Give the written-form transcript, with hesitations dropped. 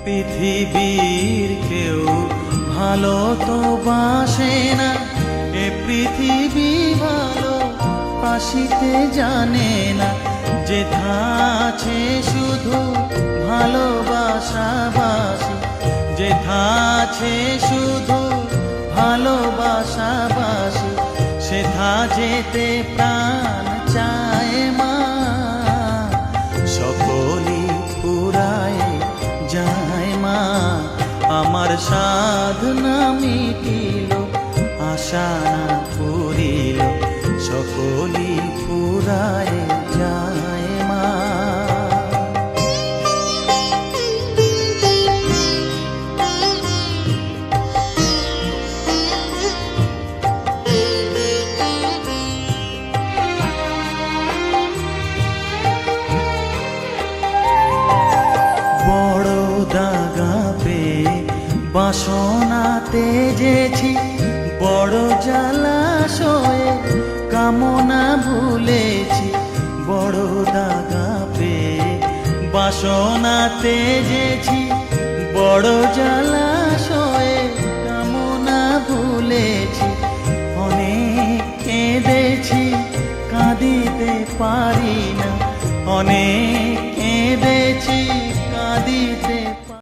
পৃথিবীর কেউ ভালো তো বাসে না, এ পৃথিবী ভালো বাসিতে জানে না। যেথা আছে শুধু ভালোবাসাবাসি, যেথা আছে শুধু ভালোবাসাবাসি, সেথা যেতে প্রাণ চায় মা। সকলই পুরায় যায় মা, আমার সাধনা মিটিল, আশা না পুরিল, সকলই পুরায় যায় মা। বড় দাগা পেয়ে বাসনা তেজেছি, বড় জলাশয়ে কামনা ভুলেছি। বড় দাগা পেয়ে বাসনা তেজেছি, বড় জলাশয়ে কামনা ভুলেছি। অনেক কেঁদেছি কাঁদিতে পারি না, অনেক কেঁদেছি